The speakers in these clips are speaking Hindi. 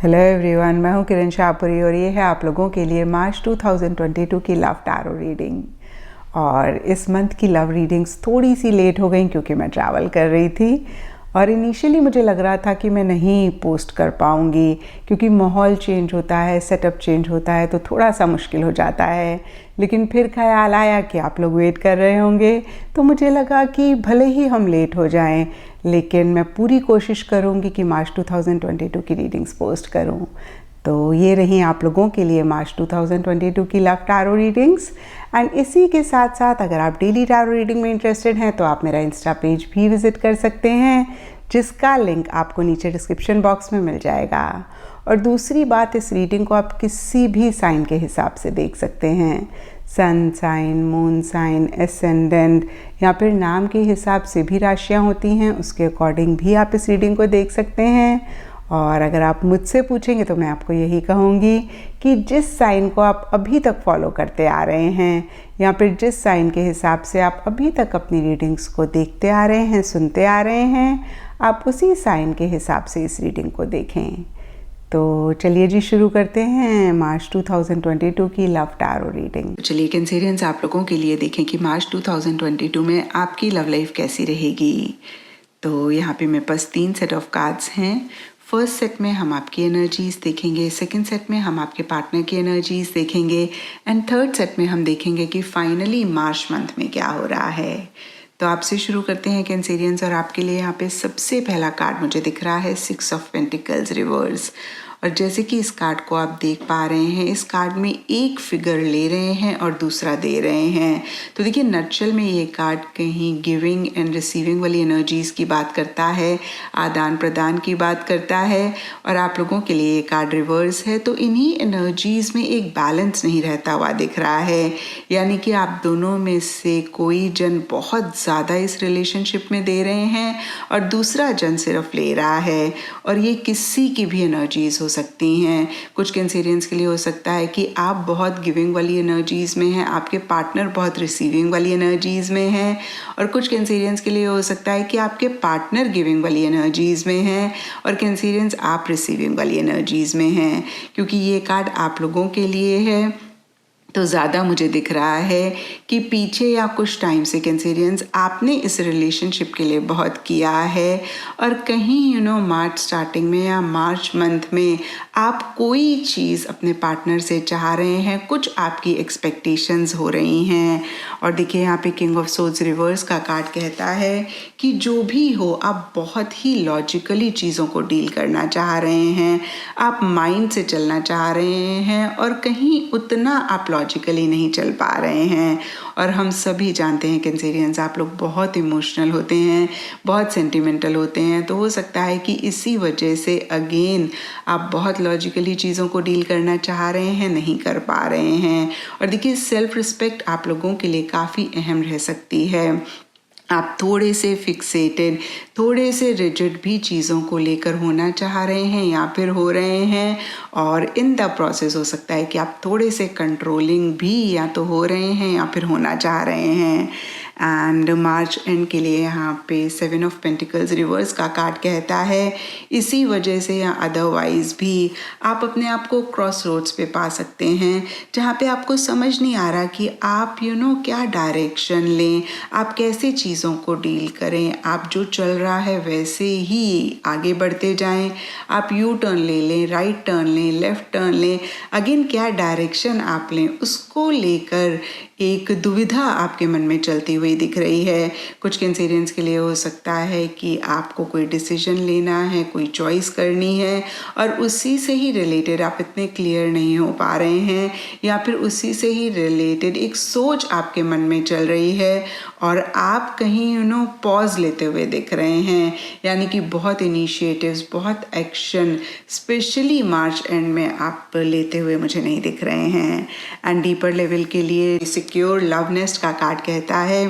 हेलो एवरीवन, मैं हूं किरण शाहपुरी और ये है आप लोगों के लिए मार्च 2022 की लव टैरो रीडिंग। और इस मंथ की लव रीडिंग्स थोड़ी सी लेट हो गई क्योंकि मैं ट्रैवल कर रही थी और इनिशियली मुझे लग रहा था कि मैं नहीं पोस्ट कर पाऊँगी क्योंकि माहौल चेंज होता है, सेटअप चेंज होता है तो थोड़ा सा मुश्किल हो जाता है। लेकिन फिर ख्याल आया कि आप लोग वेट कर रहे होंगे तो मुझे लगा कि भले ही हम लेट हो जाएं लेकिन मैं पूरी कोशिश करूंगी कि मार्च 2022 की रीडिंग्स पोस्ट करूं। तो ये रही आप लोगों के लिए मार्च 2022 की लव टैरो रीडिंग्स। एंड इसी के साथ साथ अगर आप डेली टैरो रीडिंग में इंटरेस्टेड हैं तो आप मेरा इंस्टा पेज भी विजिट कर सकते हैं जिसका लिंक आपको नीचे डिस्क्रिप्शन बॉक्स में मिल जाएगा। और दूसरी बात, इस रीडिंग को आप किसी भी साइन के हिसाब से देख सकते हैं, sun sign, moon sign, ascendant या फिर नाम के हिसाब से भी राशियाँ होती हैं, उसके अकॉर्डिंग भी आप इस रीडिंग को देख सकते हैं। और अगर आप मुझसे पूछेंगे तो मैं आपको यही कहूँगी कि जिस साइन को आप अभी तक फॉलो करते आ रहे हैं या फिर जिस साइन के हिसाब से आप अभी तक अपनी रीडिंग्स को देखते आ रहे हैं, सुनते आ रहे हैं, आप उसी साइन के हिसाब से इस रीडिंग को देखें। तो चलिए जी शुरू करते हैं मार्च 2022 की लव टैरो रीडिंग। तो चलिए कैंसेरियंस, आप लोगों के लिए देखें कि मार्च 2022 में आपकी लव लाइफ कैसी रहेगी। तो यहाँ पे मेरे पास 3 सेट ऑफ कार्ड्स हैं। फर्स्ट सेट में हम आपकी एनर्जीज देखेंगे, सेकंड सेट में हम आपके पार्टनर की एनर्जीज देखेंगे एंड थर्ड सेट में हम देखेंगे कि फाइनली मार्च मंथ में क्या हो रहा है। तो आपसे शुरू करते हैं कैंसेरियंस। और आपके लिए यहाँ पे सबसे पहला कार्ड मुझे दिख रहा है 6 ऑफ पेंटिकल्स रिवर्स। और जैसे कि इस कार्ड को आप देख पा रहे हैं, इस कार्ड में एक फिगर ले रहे हैं और दूसरा दे रहे हैं। तो देखिए नटशल में ये कार्ड कहीं गिविंग एंड रिसीविंग वाली एनर्जीज की बात करता है, आदान प्रदान की बात करता है। और आप लोगों के लिए ये कार्ड रिवर्स है तो इन्हीं एनर्जीज में एक बैलेंस नहीं रहता हुआ दिख रहा है। यानी कि आप दोनों में से कोई जन बहुत ज़्यादा इस रिलेशनशिप में दे रहे हैं और दूसरा जन सिर्फ ले रहा है। और ये किसी की भी एनर्जीज हो सकती हैं। कुछ कैंसेरियंस के लिए हो सकता है कि आप बहुत गिविंग वाली एनर्जीज में हैं, आपके पार्टनर बहुत रिसीविंग वाली एनर्जीज में हैं। और कुछ कैंसेरियंस के लिए हो सकता है कि आपके पार्टनर गिविंग वाली एनर्जीज में हैं और कैंसेरियंस आप रिसीविंग वाली एनर्जीज में हैं। क्योंकि ये कार्ड आप लोगों के लिए है तो ज़्यादा मुझे दिख रहा है कि पीछे या कुछ टाइम से कैंसेरियंस आपने इस रिलेशनशिप के लिए बहुत किया है और कहीं मार्च स्टार्टिंग में या मार्च मंथ में आप कोई चीज़ अपने पार्टनर से चाह रहे हैं, कुछ आपकी एक्सपेक्टेशंस हो रही हैं। और देखिए यहाँ पे किंग ऑफ सोर्ड्स रिवर्स का कार्ड कहता है कि जो भी हो आप बहुत ही लॉजिकली चीज़ों को डील करना चाह रहे हैं, आप माइंड से चलना चाह रहे हैं और कहीं उतना आप लॉजिकली नहीं चल पा रहे हैं। और हम सभी जानते हैं कैंसेरियंस, आप लोग बहुत इमोशनल होते हैं, बहुत सेंटिमेंटल होते हैं। तो हो सकता है कि इसी वजह से अगेन आप बहुत लॉजिकली चीज़ों को डील करना चाह रहे हैं, नहीं कर पा रहे हैं। और देखिए सेल्फ रिस्पेक्ट आप लोगों के लिए काफ़ी अहम रह सकती है। आप थोड़े से फिक्सेटेड, थोड़े से रिजिड भी चीज़ों को लेकर होना चाह रहे हैं या फिर हो रहे हैं। और इन द प्रोसेस हो सकता है कि आप थोड़े से कंट्रोलिंग भी या तो हो रहे हैं या फिर होना चाह रहे हैं। एंड मार्च एंड के लिए यहाँ पे 7 ऑफ पेंटिकल्स रिवर्स का कार्ड कहता है इसी वजह से या अदरवाइज भी आप अपने आप को क्रॉस रोड्स पे पा सकते हैं जहाँ पे आपको समझ नहीं आ रहा कि आप क्या डायरेक्शन लें, आप कैसे चीज़ों को डील करें। आप जो चल रहा है वैसे ही आगे बढ़ते जाएं, आप यू टर्न ले लें, राइट टर्न लें, लेफ्ट टर्न लें, अगेन क्या डायरेक्शन आप लें उसको लेकर एक दुविधा आपके मन में चलती हुई दिख रही है। कुछ कैंसेरियंस के लिए हो सकता है कि आपको कोई डिसीजन लेना है, कोई चॉइस करनी है और उसी से ही रिलेटेड आप इतने क्लियर नहीं हो पा रहे हैं या फिर उसी से ही रिलेटेड एक सोच आपके मन में चल रही है और आप कहीं पॉज लेते हुए दिख रहे हैं। यानी कि बहुत इनिशिएटिव्स, बहुत एक्शन स्पेशली मार्च एंड में आप लेते हुए मुझे नहीं दिख रहे हैं। एंड डीपर लेवल के लिए सिक्योर लव नेस्ट का कार्ड कहता है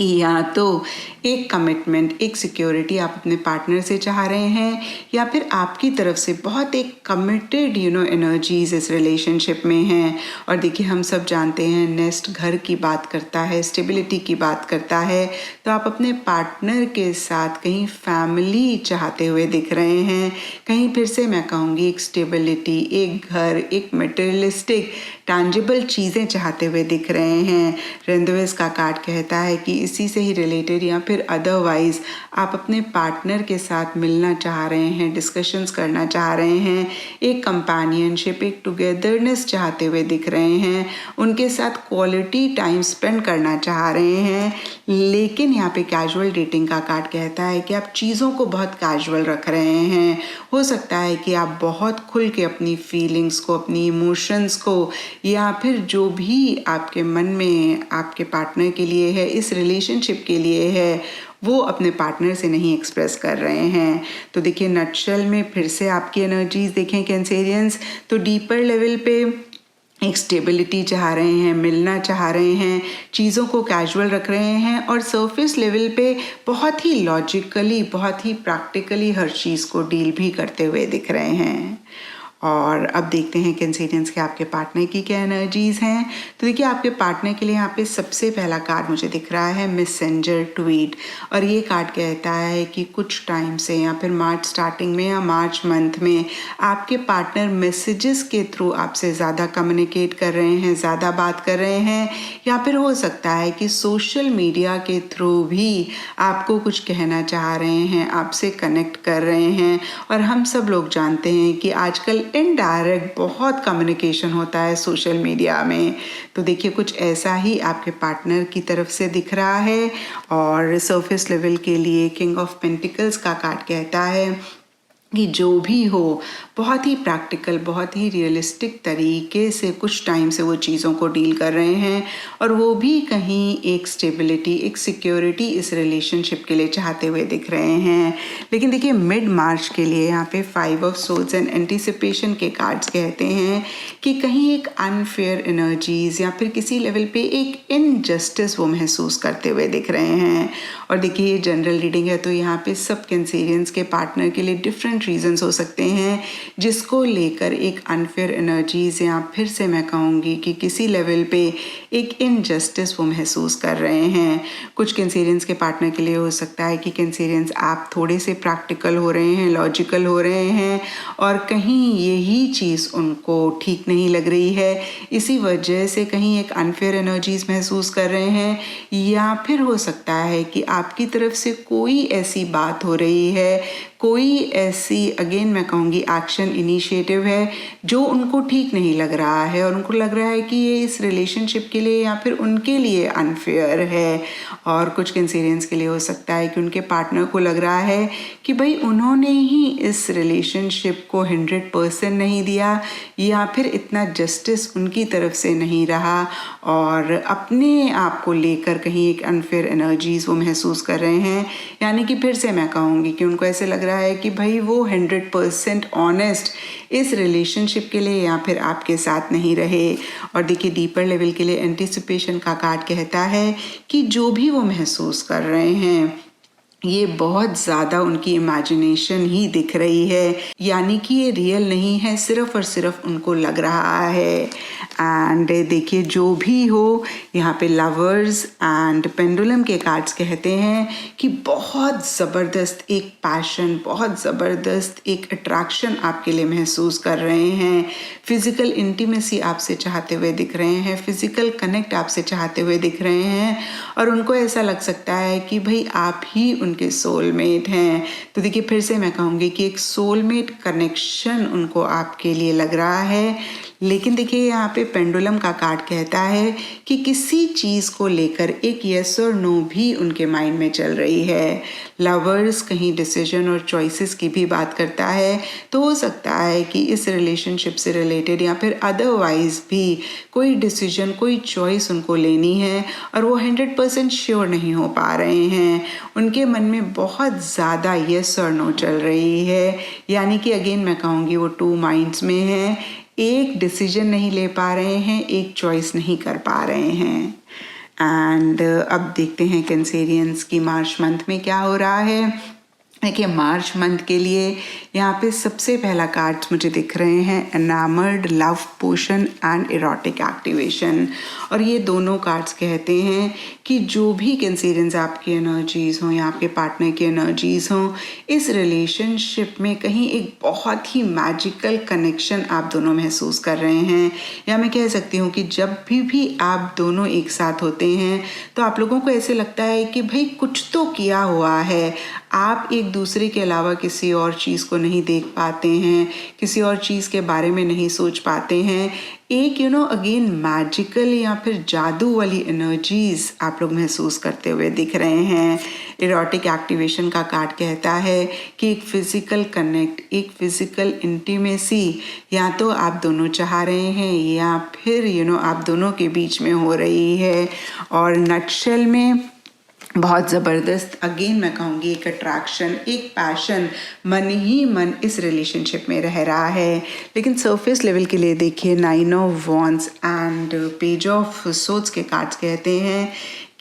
या तो एक कमिटमेंट, एक सिक्योरिटी आप अपने पार्टनर से चाह रहे हैं, या फिर आपकी तरफ से बहुत एक कमिटेड एनर्जीज इस रिलेशनशिप में हैं। और देखिए, हम सब जानते हैं नेस्ट घर की बात करता है, स्टेबिलिटी की बात करता है, तो आप अपने पार्टनर के साथ कहीं फैमिली चाहते हुए दिख रहे हैं। कहीं फिर से मैं कहूँगी एक स्टेबिलिटी, एक घर, एक मटेरियलिस्टिक टैंजिबल चीज़ें चाहते हुए दिख रहे हैं। रेंदवेस का कार्ड कहता है कि इसी से ही रिलेटेड या फिर अदरवाइज आप अपने पार्टनर के साथ मिलना चाह रहे हैं, डिस्कशंस करना चाह रहे हैं, एक कंपेनियनशिप, एक टुगेदरनेस चाहते हुए दिख रहे हैं, उनके साथ क्वालिटी टाइम स्पेंड करना चाह रहे हैं। लेकिन यहाँ पे कैजुअल डेटिंग का कार्ड कहता है कि आप चीज़ों को बहुत कैजुअल रख रहे हैं। हो सकता है कि आप बहुत खुल के अपनी फीलिंग्स को, अपनी इमोशंस को, या फिर जो भी आपके मन में आपके पार्टनर के लिए है, इस रिलेशनशिप के लिए है, वो अपने पार्टनर से नहीं एक्सप्रेस कर रहे हैं। तो देखिए, नटशेल में फिर से आपकी एनर्जीज देखें कैंसेरियंस, तो डीपर लेवल पे एक स्टेबिलिटी चाह रहे हैं, मिलना चाह रहे हैं, चीज़ों को कैजुअल रख रहे हैं, और सरफेस लेवल पे बहुत ही लॉजिकली, बहुत ही प्रैक्टिकली हर चीज़ को डील भी करते हुए दिख रहे हैं। और अब देखते हैं कैंसेरियंस के आपके पार्टनर की क्या एनर्जीज हैं। तो देखिए, आपके पार्टनर के लिए यहाँ पे सबसे पहला कार्ड मुझे दिख रहा है मैसेंजर ट्वीट, और ये कार्ड कहता है कि कुछ टाइम से या फिर मार्च स्टार्टिंग में या मार्च मंथ में आपके पार्टनर मैसेजेस के थ्रू आपसे ज़्यादा कम्युनिकेट कर रहे हैं, ज़्यादा बात कर रहे हैं, या फिर हो सकता है कि सोशल मीडिया के थ्रू भी आपको कुछ कहना चाह रहे हैं, आपसे कनेक्ट कर रहे हैं। और हम सब लोग जानते हैं कि आजकल इनडायरेक्ट बहुत कम्युनिकेशन होता है सोशल मीडिया में। तो देखिए, कुछ ऐसा ही आपके पार्टनर की तरफ से दिख रहा है। और सरफेस लेवल के लिए किंग ऑफ पेंटिकल्स का कार्ड कहता है कि जो भी हो, बहुत ही प्रैक्टिकल, बहुत ही रियलिस्टिक तरीके से कुछ टाइम से वो चीज़ों को डील कर रहे हैं, और वो भी कहीं एक स्टेबिलिटी, एक सिक्योरिटी इस रिलेशनशिप के लिए चाहते हुए दिख रहे हैं। लेकिन देखिए, मिड मार्च के लिए यहाँ पे 5 ऑफ सोर्ड्स एंड एंटिसिपेशन के कार्ड्स कहते हैं कि कहीं एक अनफेयर एनर्जीज या फिर किसी लेवल पे एक इनजस्टिस वो महसूस करते हुए दिख रहे हैं। और देखिए, ये जनरल रीडिंग है, तो यहाँ पे सब कैंसेरियंस के पार्टनर के लिए डिफरेंट रीजंस हो सकते हैं जिसको लेकर एक अनफेयर एनर्जीज, या फिर से मैं कहूँगी कि किसी लेवल पे एक इनजस्टिस वो महसूस कर रहे हैं। कुछ कैंसेरियंस के पार्टनर के लिए हो सकता है कि कैंसेरियंस आप थोड़े से प्रैक्टिकल हो रहे हैं, लॉजिकल हो रहे हैं, और कहीं यही चीज़ उनको ठीक नहीं लग रही है, इसी वजह से कहीं एक अनफेयर एनर्जीज महसूस कर रहे हैं। या फिर हो सकता है कि आपकी तरफ से कोई ऐसी बात हो रही है, कोई ऐसी, अगेन मैं कहूँगी, एक्शन इनिशिएटिव है जो उनको ठीक नहीं लग रहा है, और उनको लग रहा है कि ये इस रिलेशनशिप के लिए या फिर उनके लिए अनफेयर है। और कुछ कैंसेरियंस के लिए हो सकता है कि उनके पार्टनर को लग रहा है कि भाई उन्होंने ही इस रिलेशनशिप को 100% नहीं दिया, या फिर इतना जस्टिस उनकी तरफ से नहीं रहा, और अपने आप को लेकर कहीं एक अनफेयर एनर्जीज वो महसूस कर रहे हैं। यानी कि फिर से मैं कहूँगी कि उनको ऐसे लग रहा है कि भाई वो 100% ऑनेस्ट इस रिलेशनशिप के लिए या फिर आपके साथ नहीं रहे। और देखिए, डीपर लेवल के लिए एंटिसिपेशन का कार्ड कहता है कि जो भी वो महसूस कर रहे हैं, ये बहुत ज़्यादा उनकी इमेजिनेशन ही दिख रही है, यानी कि ये रियल नहीं है, सिर्फ और सिर्फ उनको लग रहा है। एंड देखिए, जो भी हो, यहाँ पे लवर्स एंड पेंडुलम के कार्ड्स कहते हैं कि बहुत ज़बरदस्त एक पैशन, बहुत ज़बरदस्त एक अट्रैक्शन आपके लिए महसूस कर रहे हैं, फिज़िकल इंटीमेसी आपसे चाहते हुए दिख रहे हैं, फिज़िकल कनेक्ट आपसे चाहते हुए दिख रहे हैं, और उनको ऐसा लग सकता है कि भाई आप ही उनके सोलमेट हैं। तो देखिए, फिर से मैं कहूँगी कि एक सोलमेट कनेक्शन उनको आपके लिए लग रहा है। लेकिन देखिए, यहाँ पे पेंडुलम का कार्ड कहता है कि किसी चीज़ को लेकर एक येस और नो भी उनके माइंड में चल रही है। लवर्स कहीं डिसीजन और चॉइसेस की भी बात करता है, तो हो सकता है कि इस रिलेशनशिप से रिलेटेड या फिर अदरवाइज भी कोई डिसीजन, कोई चॉइस उनको लेनी है, और वो 100% श्योर नहीं हो पा रहे हैं। उनके मन में बहुत ज़्यादा येस और नो चल रही है, यानी कि अगेन मैं कहूँगी वो 2 माइंड्स में हैं, एक डिसीजन नहीं ले पा रहे हैं, एक चॉइस नहीं कर पा रहे हैं। एंड अब देखते हैं कैंसेरियंस की मार्च मंथ में क्या हो रहा है। देखिए मार्च मंथ के लिए यहाँ पे सबसे पहला कार्ड्स मुझे दिख रहे हैं enamoured, love potion and erotic activation. और ये दोनों कार्ड्स कहते हैं कि जो भी कैंसेरियंस आपकी एनर्जीज हों या आपके पार्टनर की एनर्जीज हों, इस रिलेशनशिप में कहीं एक बहुत ही मैजिकल कनेक्शन आप दोनों महसूस कर रहे हैं। या मैं कह सकती हूँ कि जब भी आप दोनों एक साथ होते हैं तो आप लोगों को ऐसे लगता है कि भाई कुछ तो किया हुआ है, आप एक दूसरे के अलावा किसी और चीज़ को नहीं देख पाते हैं, किसी और चीज़ के बारे में नहीं सोच पाते हैं। एक अगेन मैजिकल या फिर जादू वाली एनर्जीज आप लोग महसूस करते हुए दिख रहे हैं। इरोटिक एक्टिवेशन का कार्ड कहता है कि एक फिजिकल कनेक्ट, एक फिजिकल इंटीमेसी या तो आप दोनों चाह रहे हैं या फिर आप दोनों के बीच में हो रही है। और नटशेल में बहुत ज़बरदस्त अगेन मैं कहूँगी एक अट्रैक्शन, एक पैशन, मन ही मन इस रिलेशनशिप में रह रहा है। लेकिन सरफेस लेवल के लिए देखिए 9 of wands and page of swords के कार्ड्स कहते हैं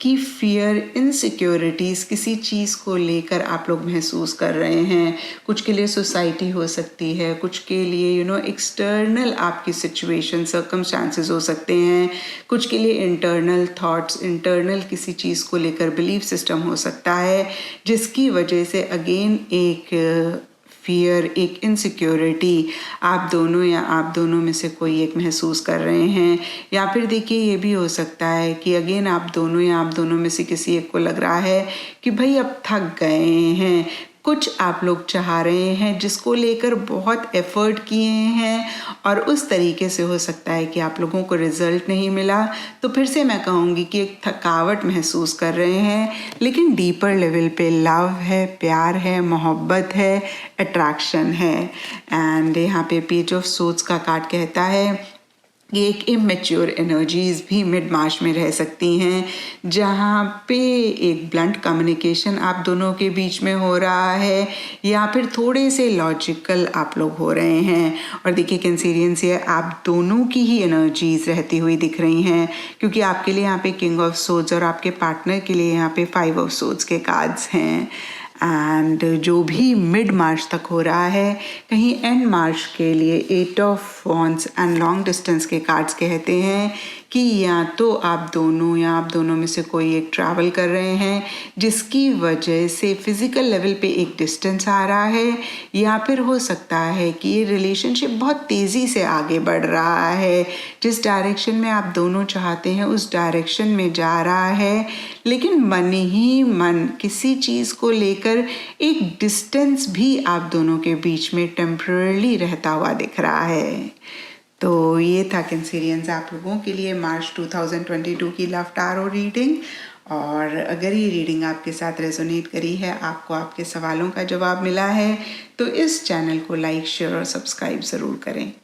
कि फियर, इनसिक्योरिटीज़ किसी चीज़ को लेकर आप लोग महसूस कर रहे हैं। कुछ के लिए सोसाइटी हो सकती है, कुछ के लिए एक्सटर्नल आपकी सिचुएशन, सर्कमस्टांसेस हो सकते हैं, कुछ के लिए इंटरनल थॉट्स, इंटरनल किसी चीज़ को लेकर बिलीफ सिस्टम हो सकता है, जिसकी वजह से अगेन एक फियर, एक इनसिक्योरिटी आप दोनों या आप दोनों में से कोई एक महसूस कर रहे हैं। या फिर देखिए ये भी हो सकता है कि अगेन आप दोनों या आप दोनों में से किसी एक को लग रहा है कि भाई अब थक गए हैं, कुछ आप लोग चाह रहे हैं जिसको लेकर बहुत एफर्ट किए हैं और उस तरीके से हो सकता है कि आप लोगों को रिजल्ट नहीं मिला। तो फिर से मैं कहूँगी कि एक थकावट महसूस कर रहे हैं, लेकिन डीपर लेवल पे लव है, प्यार है, मोहब्बत है, अट्रैक्शन है। एंड यहाँ पे पेज ऑफ सोर्ड्स का कार्ड कहता है एक इमेच्योर एनर्जीज भी मिड मार्च में रह सकती हैं, जहाँ पे एक ब्लंट कम्युनिकेशन आप दोनों के बीच में हो रहा है या फिर थोड़े से लॉजिकल आप लोग हो रहे हैं। और देखिए कैंसेरियंस ये आप दोनों की ही एनर्जीज रहती हुई दिख रही हैं, क्योंकि आपके लिए यहाँ पे किंग ऑफ सोर्ड्स और आपके पार्टनर के लिए यहाँ पे 5 ऑफ सोर्ड्स के कार्ड्स हैं। एंड जो भी मिड मार्च तक हो रहा है, कहीं एंड मार्च के लिए 8 of wands and long distance के कार्ड्स कहते हैं कि या तो आप दोनों या आप दोनों में से कोई एक ट्रैवल कर रहे हैं जिसकी वजह से फिजिकल लेवल पे एक डिस्टेंस आ रहा है, या फिर हो सकता है कि ये रिलेशनशिप बहुत तेज़ी से आगे बढ़ रहा है, जिस डायरेक्शन में आप दोनों चाहते हैं उस डायरेक्शन में जा रहा है, लेकिन मन ही मन किसी चीज़ को लेकर एक डिस्टेंस भी आप दोनों के बीच में टेम्पररी रहता हुआ दिख रहा है। तो ये था कैंसेरियंस आप लोगों के लिए मार्च 2022 की लव टैरो रीडिंग। और अगर ये रीडिंग आपके साथ रेजोनेट करी है, आपको आपके सवालों का जवाब मिला है, तो इस चैनल को लाइक, शेयर और सब्सक्राइब ज़रूर करें।